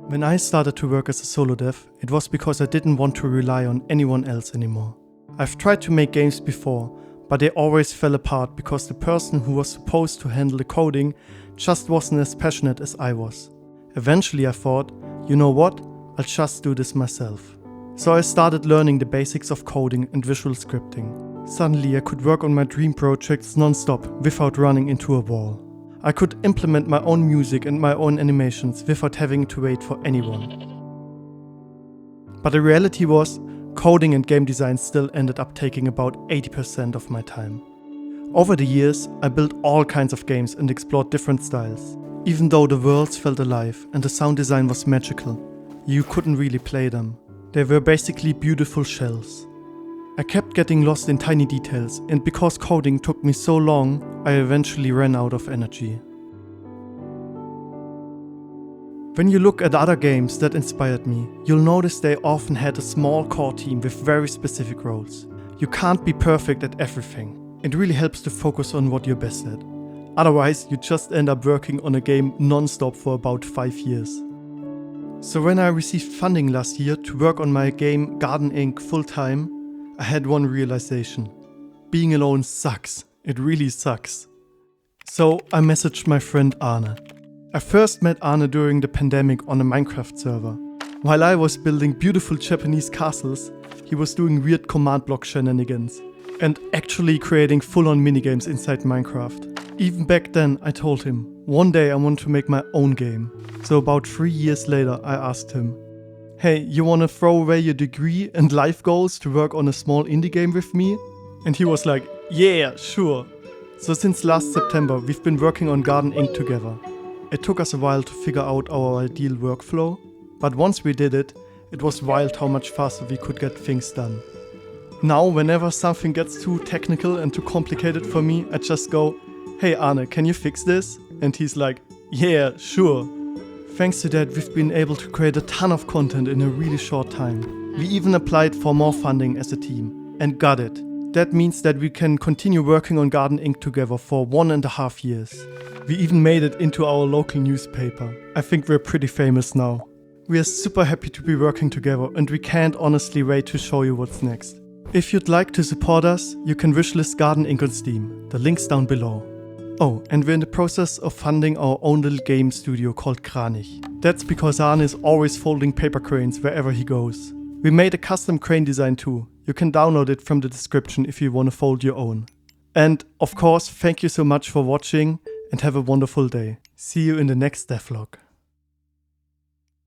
When I started to work as a solo dev, it was because I didn't want to rely on anyone else anymore. I've tried to make games before, but they always fell apart because the person who was supposed to handle the coding just wasn't as passionate as I was. Eventually I thought, you know what, I'll just do this myself. So I started learning the basics of coding and visual scripting. Suddenly I could work on my dream projects non-stop without running into a wall. I could implement my own music and my own animations without having to wait for anyone. But the reality was, coding and game design still ended up taking about 80% of my time. Over the years, I built all kinds of games and explored different styles. Even though the worlds felt alive and the sound design was magical, you couldn't really play them. They were basically beautiful shells. I kept getting lost in tiny details, and because coding took me so long, I eventually ran out of energy. When you look at other games that inspired me, you'll notice they often had a small core team with very specific roles. You can't be perfect at everything. It really helps to focus on what you're best at. Otherwise, you just end up working on a game non-stop for about 5 years. So when I received funding last year to work on my game Garden Inc. full-time, I had one realization. Being alone sucks. It really sucks. So I messaged my friend Arne. I first met Arne during the pandemic on a Minecraft server. While I was building beautiful Japanese castles, he was doing weird command block shenanigans and actually creating full-on minigames inside Minecraft. Even back then I told him, one day I want to make my own game. So about 3 years later I asked him, hey, you wanna throw away your degree and life goals to work on a small indie game with me? And he was like, yeah, sure. So since last September, we've been working on Garden Inc. together. It took us a while to figure out our ideal workflow, but once we did it, it was wild how much faster we could get things done. Now, whenever something gets too technical and too complicated for me, I just go, hey Arne, can you fix this? And he's like, yeah, sure. Thanks to that, we've been able to create a ton of content in a really short time. We even applied for more funding as a team and got it. That means that we can continue working on Garden Inc. together for 1.5 years. We even made it into our local newspaper. I think we're pretty famous now. We are super happy to be working together and we can't honestly wait to show you what's next. If you'd like to support us, you can wishlist Garden Inc. on Steam. The link's down below. Oh, and we're in the process of funding our own little game studio called Kranich. That's because Arne is always folding paper cranes wherever he goes. We made a custom crane design too. You can download it from the description if you want to fold your own. And of course, thank you so much for watching and have a wonderful day. See you in the next devlog.